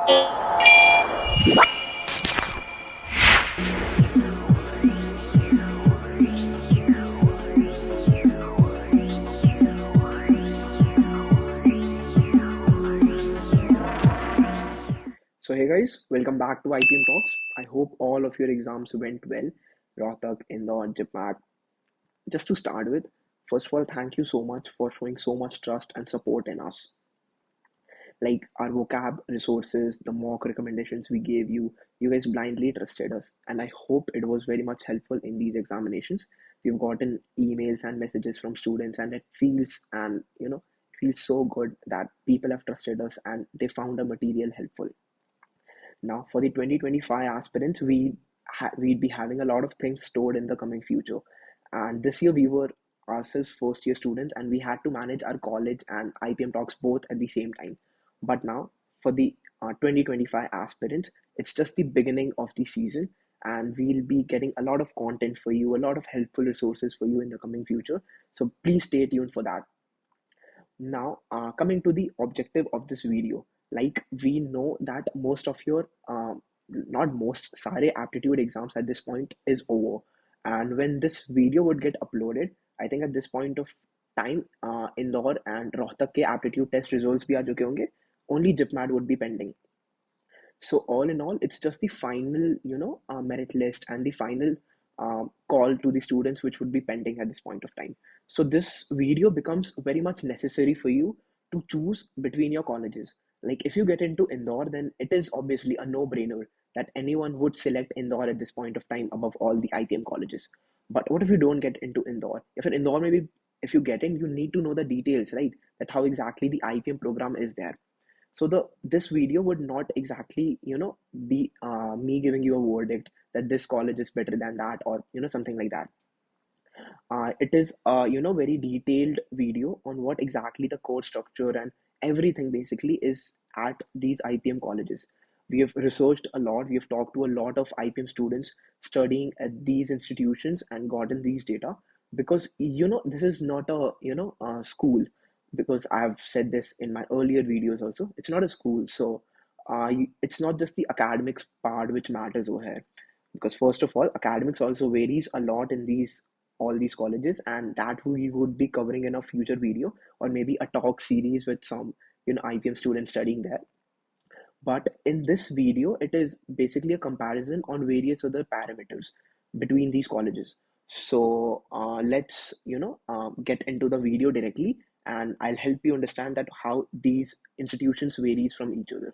So hey guys, welcome back to IPM Talks. I hope all of your exams went well. Rohtak, Indore, JIPMAT. Just to start with, first of all, thank you so much for showing so much trust and support in us. Like our vocab resources, the mock recommendations we gave you, you guys blindly trusted us. And I hope it was very much helpful in these examinations. We've gotten emails and messages from students, and it feels feels so good that people have trusted us and they found the material helpful. Now, for the 2025 aspirants, we'd be having a lot of things stored in the coming future. And this year, we were ourselves first year students, and we had to manage our college and IPM talks both at the same time. But now, for the 2025 aspirants, it's just the beginning of the season, and we'll be getting a lot of content for you, a lot of helpful resources for you in the coming future. So please stay tuned for that. Now, coming to the objective of this video, like we know that most of your, not most, sare aptitude exams at this point is over. And when this video would get uploaded, I think at this point of time, Indore and Rohtak ke aptitude test results bhi aa chuke honge. Only JIPMAT would be pending. So all in all, it's just the final, merit list and the final call to the students, which would be pending at this point of time. So this video becomes very much necessary for you to choose between your colleges. Like if you get into Indore, then it is obviously a no-brainer that anyone would select Indore at this point of time above all the IPM colleges. But what if you don't get into Indore? If in Indore, maybe if you get in, you need to know the details, right? That how exactly the IPM program is there. So this video would not exactly be me giving you a verdict that this college is better than that, or something like that. It is very detailed video on what exactly the course structure and everything basically is at these IPM colleges. We have researched a lot, we have talked to a lot of IPM students studying at these institutions and gotten these data, because this is not a school. Because I've said this in my earlier videos also, it's not a school. So it's not just the academics part which matters over here, because first of all, academics also varies a lot in these all these colleges, and that we would be covering in a future video, or maybe a talk series with some IPM students studying there. But in this video, it is basically a comparison on various other parameters between these colleges. So let's get into the video directly, and I'll help you understand that how these institutions varies from each other.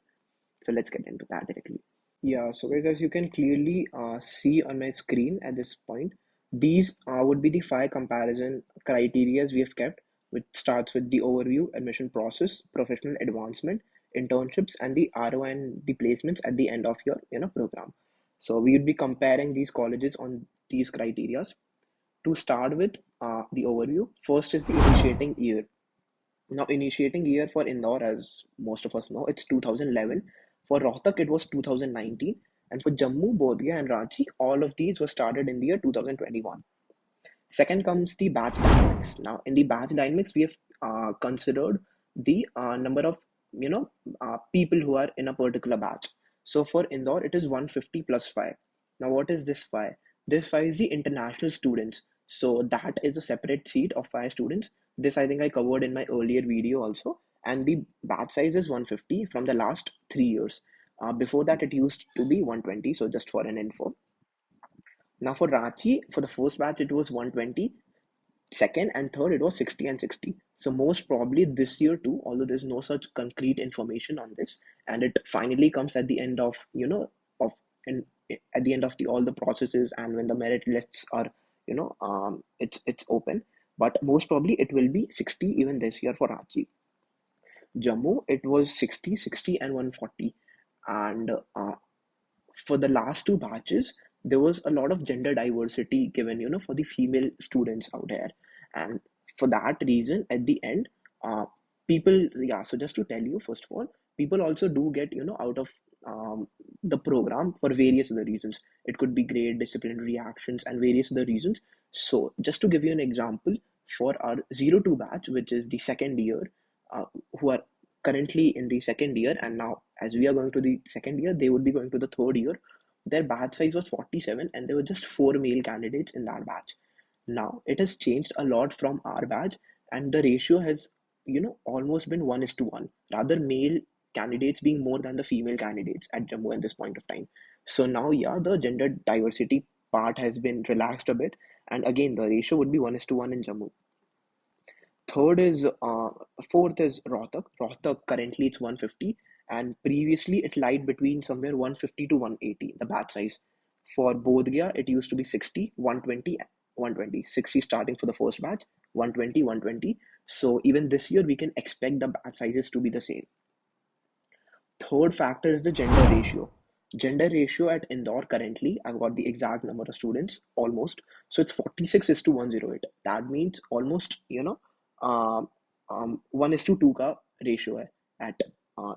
So let's get into that directly. Yeah, so guys, as you can clearly see on my screen at this point, these would be the five comparison criterias we have kept, which starts with the overview, admission process, professional advancement, internships, and the ROI and the placements at the end of your program. So we would be comparing these colleges on these criterias. To start with, the overview, first is the initiating year. Now, initiating year for Indore, as most of us know, it's 2011. For Rohtak, it was 2019. And for Jammu, Bodhgaya, and Ranchi, all of these were started in the year 2021. Second comes the batch dynamics. Now, in the batch dynamics, we have considered the number of people who are in a particular batch. So for Indore, it is 150 plus 5. Now, what is this 5? This 5 is the international students. So that is a separate seat of 5 students. This I think I covered in my earlier video also. And the batch size is 150 from the last 3 years. Before that, it used to be 120. So just for an info. Now for Ranchi, for the first batch, it was 120. Second and third, it was 60 and 60. So most probably this year too, although there's no such concrete information on this, and it finally comes at the end of of and at the end of the all the processes, and when the merit lists are it's open. But most probably it will be 60 even this year for Ranchi. Jammu, it was 60, 60, and 140. And for the last two batches, there was a lot of gender diversity given, for the female students out there. And for that reason, at the end, people, yeah, so just to tell you, first of all, people also do get, out of the program for various other reasons. It could be grade, disciplinary actions, and various other reasons. So just to give you an example, for our 02 batch, which is the second year, who are currently in the second year, and now as we are going to the second year, they would be going to the third year. Their batch size was 47, and there were just four male candidates in that batch. Now it has changed a lot from our batch, and the ratio has, almost been 1:1. Rather, male candidates being more than the female candidates at Jammu at this point of time. So now, yeah, the gender diversity part has been relaxed a bit, and again, the ratio would be 1:1 in Jammu. Third is Fourth is Rohtak. Rohtak currently it's 150, and previously it lied between somewhere 150 to 180, the batch size. For Bodh Gaya, it used to be 60, 120, 120. 60 starting for the first batch, 120, 120. So even this year, we can expect the batch sizes to be the same. Third factor is the gender ratio. Gender ratio at Indore currently, I've got the exact number of students almost. So it's 46 is to 108. That means almost, 1:2 ka ratio hai at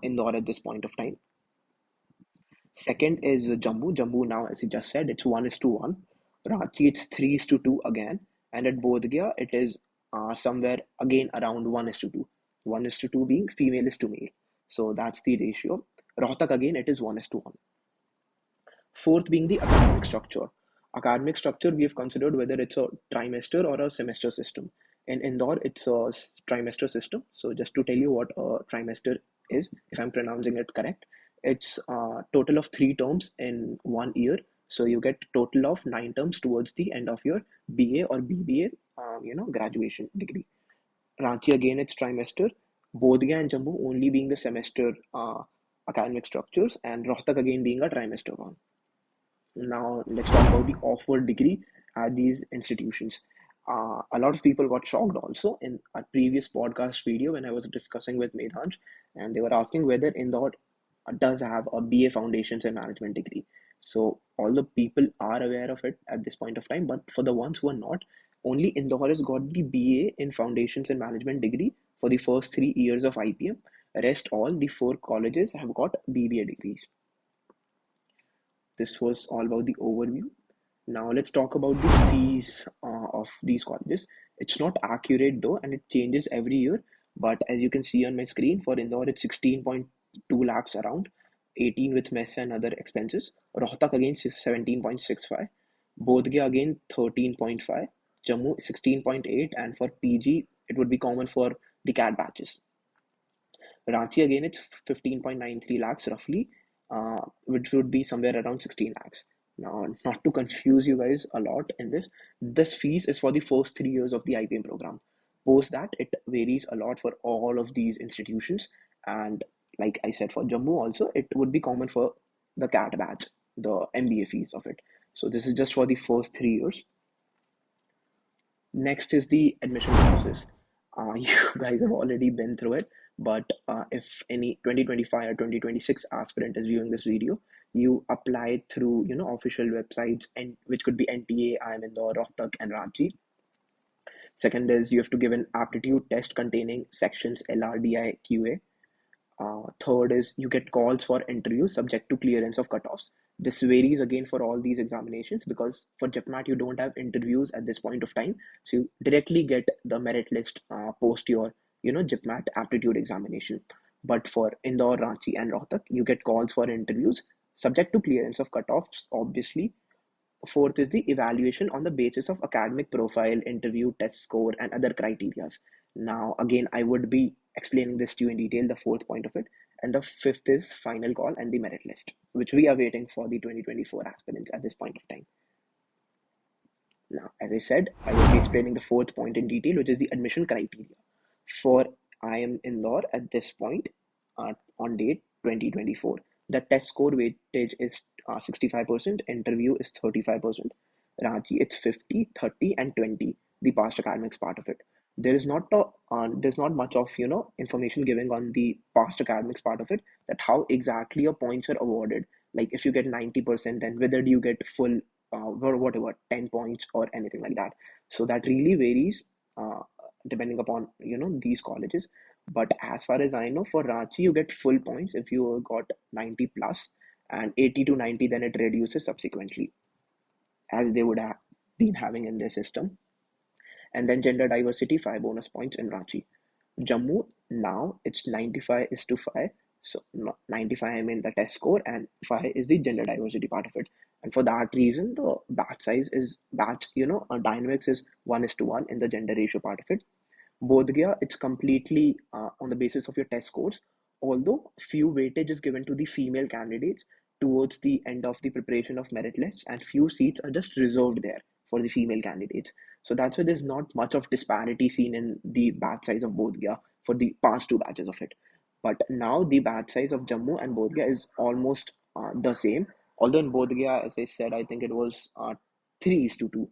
Indore at this point of time. Second is Jammu. Jammu now, as I just said, it's 1:1. Ranchi, it's 3:2 again. And at Bodh Gaya, it is somewhere again around 1:2. 1:2 being female is to male. So that's the ratio. Rohtak again, it is 1:1. Fourth being the academic structure. Academic structure, we have considered whether it's a trimester or a semester system. In Indore, it's a trimester system. So just to tell you what a trimester is, if I'm pronouncing it correct, it's a total of 3 terms in 1 year. So you get total of 9 terms towards the end of your BA or BBA, graduation degree. Ranchi again, it's trimester. Bodh Gaya and Jammu only being the semester academic structures, and Rohtak again being a trimester one. Now let's talk about the offered degree at these institutions. A lot of people got shocked also in a previous podcast video when I was discussing with Medhanj, and they were asking whether Indore does have a BA Foundations in Management degree. So all the people are aware of it at this point of time, but for the ones who are not, only Indore has got the BA in Foundations in Management degree for the first 3 years of IPM. Rest all the four colleges have got BBA degrees. This was all about the overview. Now let's talk about the fees of these colleges. It's not accurate though, and it changes every year. But as you can see on my screen, for Indore it's 16.2 lakhs around, 18 with mess and other expenses. Rohtak again 17.65, Bodh Gaya again 13.5, Jammu 16.8, and for PG it would be common for the CAT batches. Ranchi again it's 15.93 lakhs roughly, which would be somewhere around 16 lakhs. Now, not to confuse you guys a lot in this, this fees is for the first 3 years of the IPM program. Post that, it varies a lot for all of these institutions. And like I said, for Jammu also, it would be common for the CAT batch, the MBA fees of it. So this is just for the first 3 years. Next is the admission process. You guys have already been through it, but if any 2025 or 2026 aspirant is viewing this video, you apply through official websites, and which could be NTA, IIM Indore, Rohtak, and Ranchi. Second is you have to give an aptitude test containing sections LRDI QA. Third is you get calls for interviews subject to clearance of cutoffs. This varies again for all these examinations because for JIPMAT you don't have interviews at this point of time, so you directly get the merit list post your JIPMAT aptitude examination. But for Indore, Ranchi, and Rohtak, you get calls for interviews subject to clearance of cutoffs, obviously. Fourth is the evaluation on the basis of academic profile, interview, test score, and other criterias. Now, again, I would be explaining this to you in detail, the fourth point of it. And the fifth is final call and the merit list, which we are waiting for the 2024 aspirants at this point of time. Now, as I said, I will be explaining the fourth point in detail, which is the admission criteria. For IIM Indore at this point, on date 2024, the test score weightage is 65%, interview is 35%, Ranchi it's 50, 30, and 20, the past academics part of it. There's not much of information given on the past academics part of it, that how exactly your points are awarded. Like if you get 90%, then whether do you get full or whatever 10 points or anything like that. So that really varies depending upon these colleges. But as far as I know, for Ranchi you get full points if you got 90 plus, and 80 to 90 then it reduces subsequently as they would have been having in their system. And then gender diversity, 5 bonus points in Ranchi. Jammu now it's 95 is to 5. So 95 I mean the test score and 5 is the gender diversity part of it. And for that reason, the batch size is dynamics is 1 is to 1 in the gender ratio part of it. Bodhgaya, it's completely on the basis of your test scores, although few weightage is given to the female candidates towards the end of the preparation of merit lists, and few seats are just reserved there for the female candidates. So that's why there's not much of disparity seen in the batch size of Bodhgaya for the past two batches of it. But now the batch size of Jammu and Bodhgaya is almost the same. Although in Bodhgaya, as I said, I think it was 3 is to 2,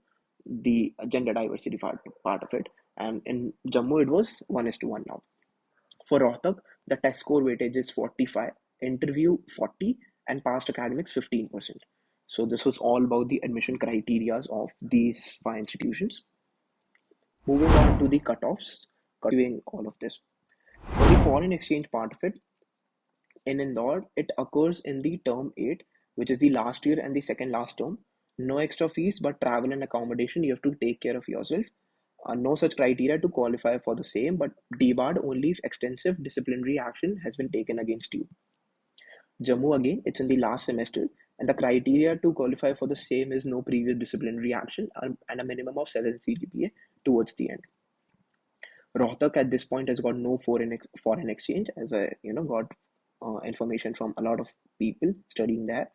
the gender diversity part of it, and in Jammu it was 1 is to 1 now. For Rohtak, the test score weightage is 45, interview 40, and past academics 15%. So this was all about the admission criteria of these five institutions. Moving on to the cutoffs, doing all of this. For the foreign exchange part of it, in Indore, it occurs in the term 8, which is the last year and the second last term. No extra fees, but travel and accommodation, you have to take care of yourself. No such criteria to qualify for the same, but debarred only if extensive disciplinary action has been taken against you. Jammu again, it's in the last semester, and the criteria to qualify for the same is no previous disciplinary action and a minimum of 7 CGPA towards the end. Rohtak at this point has got no foreign exchange, as I got information from a lot of people studying there.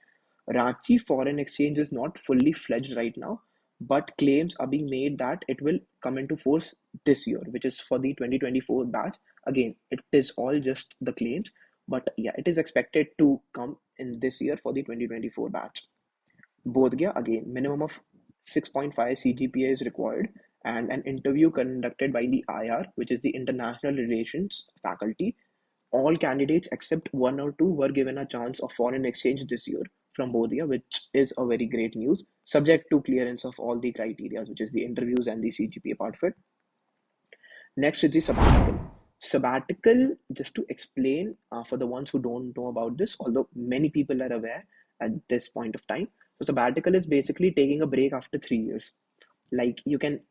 Ranchi foreign exchange is not fully fledged right now, but claims are being made that it will come into force this year, which is for the 2024 batch. Again, it is all just the claims, but yeah, it is expected to come in this year for the 2024 batch. Bodhgaya, again, minimum of 6.5 CGPA is required, and an interview conducted by the IR, which is the International Relations faculty. All candidates except one or two were given a chance of foreign exchange this year from Bodhgaya, which is a very great news, subject to clearance of all the criteria, which is the interviews and the CGPA part of it. Next is the sabbatical. Sabbatical, just to explain for the ones who don't know about this, although many people are aware at this point of time. So sabbatical is basically taking a break after 3 years. Like you can,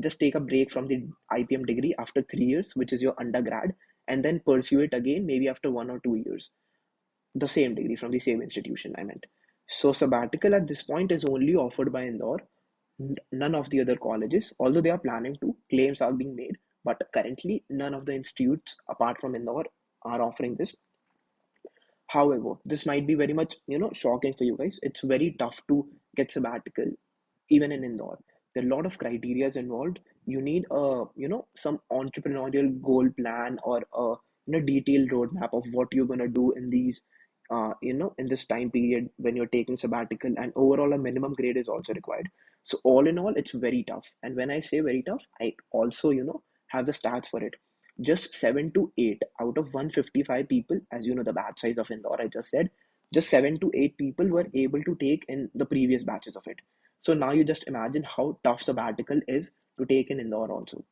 just take a break from the IPM degree after 3 years, which is your undergrad, and then pursue it again maybe after 1 or 2 years. The same degree from the same institution, I meant. So sabbatical at this point is only offered by Indore, none of the other colleges, although they are planning to, claims are being made, but currently none of the institutes apart from Indore are offering this. However, this might be very much, shocking for you guys. It's very tough to get sabbatical even in Indore. There are a lot of criterias involved. You need a, some entrepreneurial goal plan or a, detailed roadmap of what you're gonna do in these, in this time period when you're taking sabbatical, and overall a minimum grade is also required. So all in all, it's very tough. And when I say very tough, I also, have the stats for it. Just 7 to 8 out of 155 people, as you know, the batch size of Indore, I just said, just 7 to 8 people were able to take in the previous batches of it. So now you just imagine how tough sabbatical is to take in Indore also.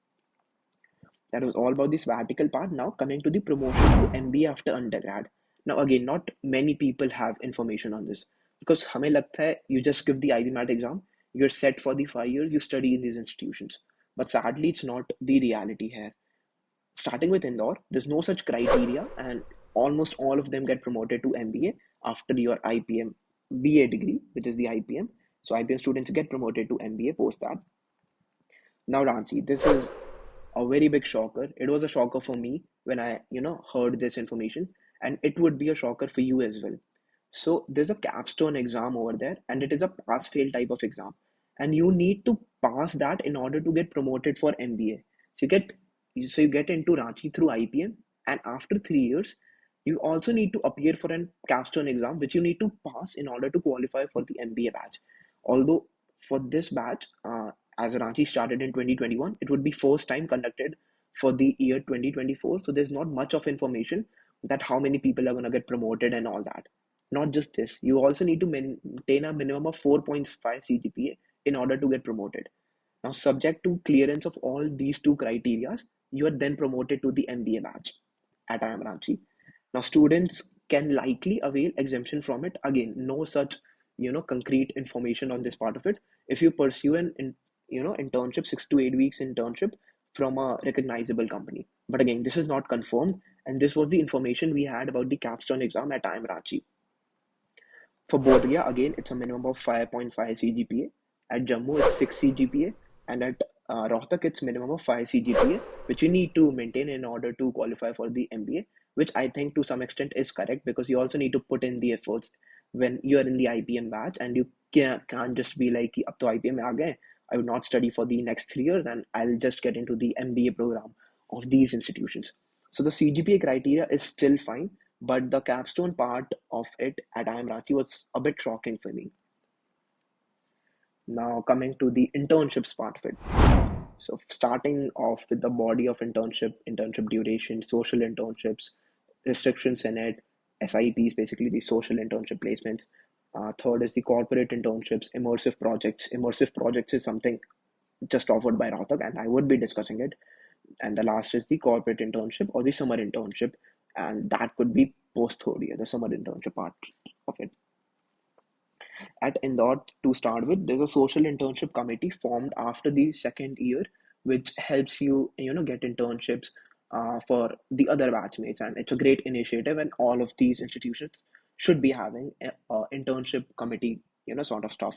That was all about the sabbatical part. Now coming to the promotion to MBA after undergrad. Now again, not many people have information on this because हमें लगता है you just give the IPMAT exam, you're set for the 5 years, you study in these institutions. But sadly, it's not the reality here. Starting with Indore, there's no such criteria, and almost all of them get promoted to MBA after your IPM BA degree, which is the IPM. So IPM students get promoted to MBA post that. Now, Ranchi, this is a very big shocker. It was a shocker for me when I, heard this information, and it would be a shocker for you as well. So there's a capstone exam over there, and it is a pass-fail type of exam, and you need to pass that in order to get promoted for MBA. So you get into Ranchi through IPM, and after 3 years, you also need to appear for an capstone exam, which you need to pass in order to qualify for the MBA batch. Although for this batch, as Ranchi started in 2021, it would be first time conducted for the year 2024. So there's not much of information that how many people are going to get promoted and all that. Not just this, you also need to maintain a minimum of 4.5 CGPA in order to get promoted. Now, subject to clearance of all these two criteria, you are then promoted to the MBA batch at IIM Ranchi. Now, students can likely avail exemption from it. Again, no such concrete information on this part of it. If you pursue an internship, 6 to 8 weeks internship from a recognizable company. But again, this is not confirmed, and this was the information we had about the capstone exam at IIM Ranchi. For Bodh Gaya, again, it's a minimum of 5.5 CGPA. At Jammu, it's 6 CGPA. And at Rohtak, it's minimum of 5 CGPA, which you need to maintain in order to qualify for the MBA, which I think to some extent is correct because you also need to put in the efforts when you're in the IPM batch, and you can't just be like, up to IPM mein aa gaye, I would not study for the next 3 years and I'll just get into the MBA program of these institutions. So the CGPA criteria is still fine, but the capstone part of it at IIM Ranchi was a bit shocking for me. Now coming to the internships part of it. So starting off with the body of internship duration, social internships, restrictions in it, SIPs, basically the social internship placements. Third is the corporate internships, immersive projects. Immersive projects is something just offered by Rohtak, and I would be discussing it. And the last is the corporate internship or the summer internship, and that could be post third year, the summer internship part of it. At Indore, to start with, there's a social internship committee formed after the second year, which helps you, get internships for the other batchmates, and it's a great initiative. And all of these institutions should be having a internship committee, sort of stuff.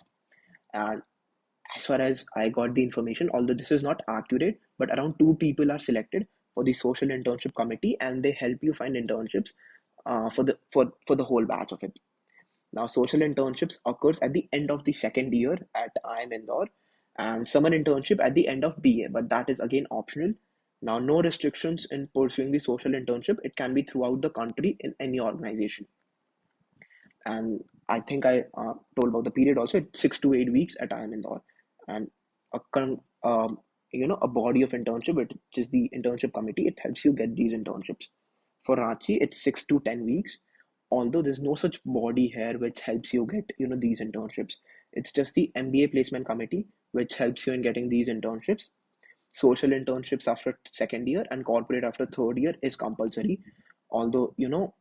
And as far as I got the information, although this is not accurate, but around two people are selected for the social internship committee, and they help you find internships for the whole batch of it. Now, social internships occurs at the end of the second year at IIM Indore, and summer internship at the end of BA, but that is again optional. Now, no restrictions in pursuing the social internship. It can be throughout the country in any organization. And I think I told about the period also. It's 6 to 8 weeks at IIM Indore, and a a body of internship, which is the internship committee. It helps you get these internships. For Ranchi, it's 6 to 10 weeks. Although there's no such body here which helps you get these internships. It's just the MBA placement committee which helps you in getting these internships. Social internships after second year and corporate after third year is compulsory. Although no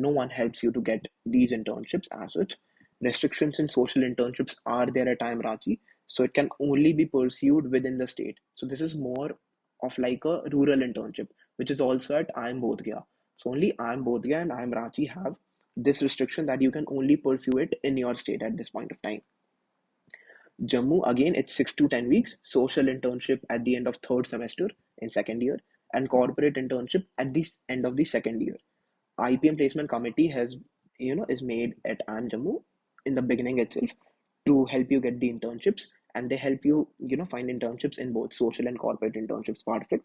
one helps you to get these internships as such. Restrictions in social internships are there at IIM Ranchi, so it can only be pursued within the state. So this is more of like a rural internship, which is also at IIM Bodh Gaya. So only IIM Bodh Gaya and IIM Ranchi have this restriction that you can only pursue it in your state at this point of time. Jammu, again, it's 6 to 10 weeks, social internship at the end of third semester in second year, and corporate internship at the end of the second year. IPM placement committee is made at IIM Jammu in the beginning itself to help you get the internships, and they help you, find internships in both social and corporate internships part of it.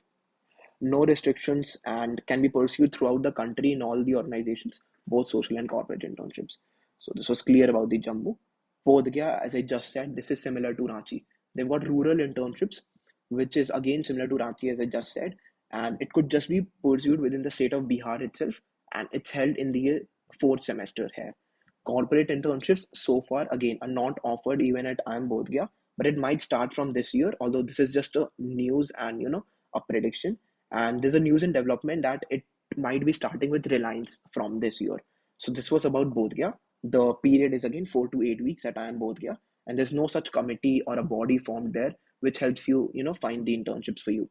No restrictions and can be pursued throughout the country in all the organizations, both social and corporate internships. So this was clear about the Jammu. Bodh Gaya, as I just said, this is similar to Ranchi. They've got rural internships, which is again similar to Ranchi, as I just said, and it could just be pursued within the state of Bihar itself, and it's held in the fourth semester here. Corporate internships so far again are not offered even at IIM Bodh Gaya, but it might start from this year. Although this is just a news and a prediction, and there's a news in development that it might be starting with Reliance from this year. So this was about Bodh Gaya. The period is again 4 to 8 weeks at IIM Bodh Gaya, and there's no such committee or a body formed there which helps you find the internships for you.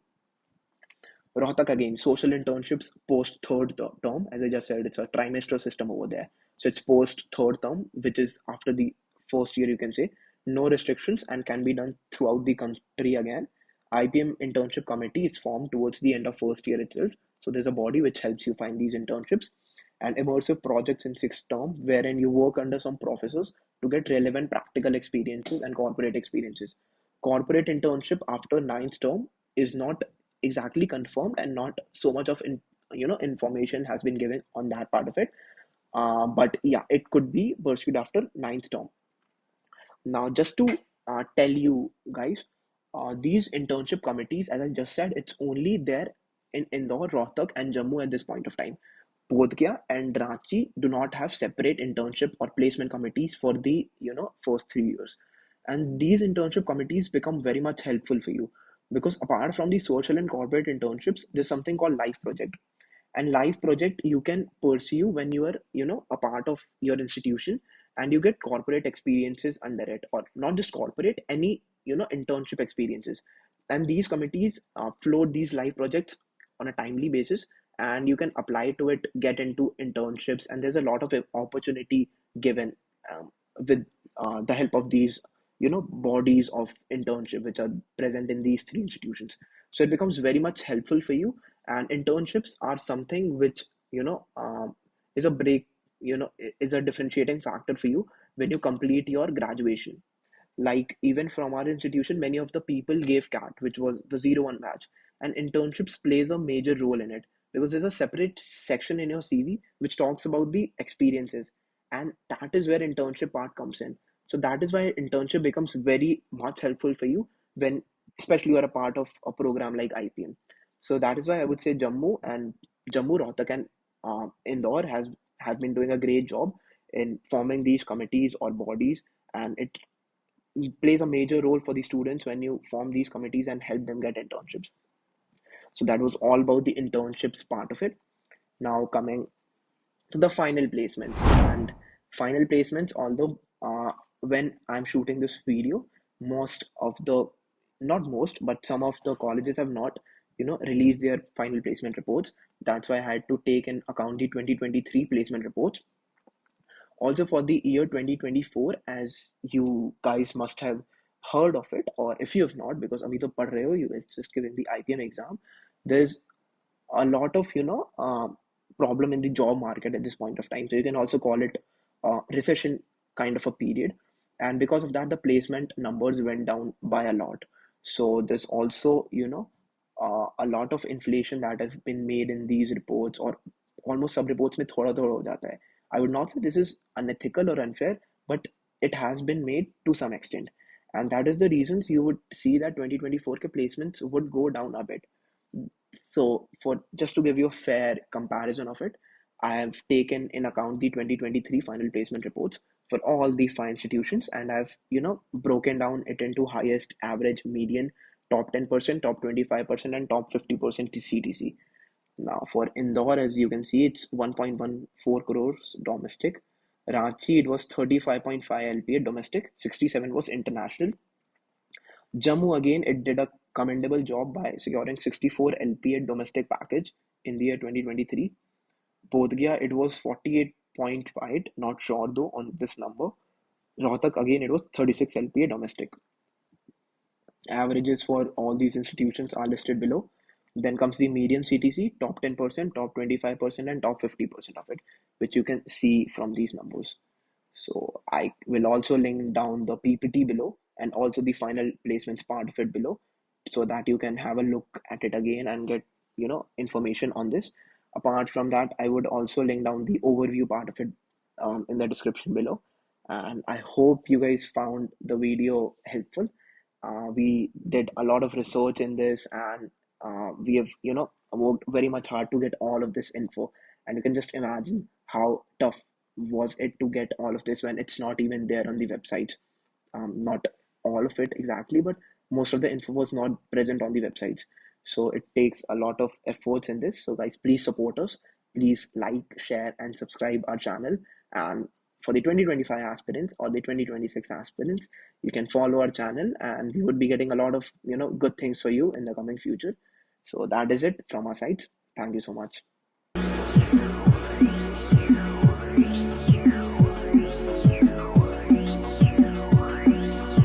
Rohtak, again, social internships post third term. As I just said, it's a trimester system over there. So it's post third term, which is after the first year, you can say. No restrictions and can be done throughout the country again. IPM internship committee is formed towards the end of first year itself. So there's a body which helps you find these internships. And immersive projects in sixth term, wherein you work under some professors to get relevant practical experiences and corporate experiences. Corporate internship after ninth term is not exactly confirmed, and not so much of information has been given on that part of it. But yeah, it could be pursued after ninth term. Now, just to tell you guys, these internship committees, as I just said, it's only there in Indore, Rohtak, and Jammu at this point of time. Bodh Gaya and Ranchi do not have separate internship or placement committees for the first 3 years, and these internship committees become very much helpful for you because apart from the social and corporate internships, there's something called life project. And life project you can pursue when you are a part of your institution, and you get corporate experiences under it, or not just corporate, any internship experiences. and these committees float these live projects on a timely basis, and you can apply to it, get into internships, and there's a lot of opportunity given with the help of these bodies of internship which are present in these three institutions. So it becomes very much helpful for you, and internships are something which is a break is a differentiating factor for you when you complete your graduation. Like even from our institution, many of the people gave CAT, which was the 01 batch, and internships plays a major role in it because there's a separate section in your CV which talks about the experiences, and that is where internship part comes in. So that is why internship becomes very much helpful for you when, especially you are a part of a program like IPM. So that is why I would say Jammu, Rohtak, and Indore has been doing a great job in forming these committees or bodies, and it plays a major role for the students when you form these committees and help them get internships. So that was all about the internships part of it. Now coming to the final placements. And final placements, although when I'm shooting this video, most of the not most, but some of the colleges have not released their final placement reports. That's why I had to take in account the 2023 placement reports. Also for the year 2024, as you guys must have heard of it, or if you have not, because abhi to pad rahe ho, you guys just giving the IPM exam, there's a lot of problem in the job market at this point of time. So you can also call it a recession kind of a period, and because of that, the placement numbers went down by a lot. So there's also a lot of inflation that has been made in these reports, or almost सब reports में थोड़ा थोड़ा हो जाता है. I would not say this is unethical or unfair, but it has been made to some extent, and that is the reasons you would see that 2024 के placements would go down a bit. So, for just to give you a fair comparison of it, I have taken in account the 2023 final placement reports for all the five institutions, and I've broken down it into highest, average, median, top 10%, top 25%, and top 50% CTC. Now, for Indore, as you can see, it's 1.14 crores domestic. Ranchi, it was 35.5 LPA domestic, 67 was international. Jammu again, it did a commendable job by securing 64 LPA domestic package in the year 2023. Bodh Gaya, it was 48.5, not sure though on this number. Rohtak again, it was 36 LPA domestic. Averages for all these institutions are listed below. Then comes the median CTC, top 10%, top 25%, and top 50% of it, which you can see from these numbers. So I will also link down the PPT below and also the final placements part of it below, so that you can have a look at it again and get information on this. Apart from that, I would also link down the overview part of it in the description below. And I hope you guys found the video helpful. We did a lot of research in this, and we have worked very much hard to get all of this info. And you can just imagine how tough was it to get all of this when it's not even there on the website. Not all of it exactly, but most of the info was not present on the websites. So it takes a lot of efforts in this. So guys, please support us. Please like, share, and subscribe our channel. And for the 2025 aspirants or the 2026 aspirants, you can follow our channel, and we would be getting a lot of good things for you in the coming future. So that is it from our sides. Thank you so much.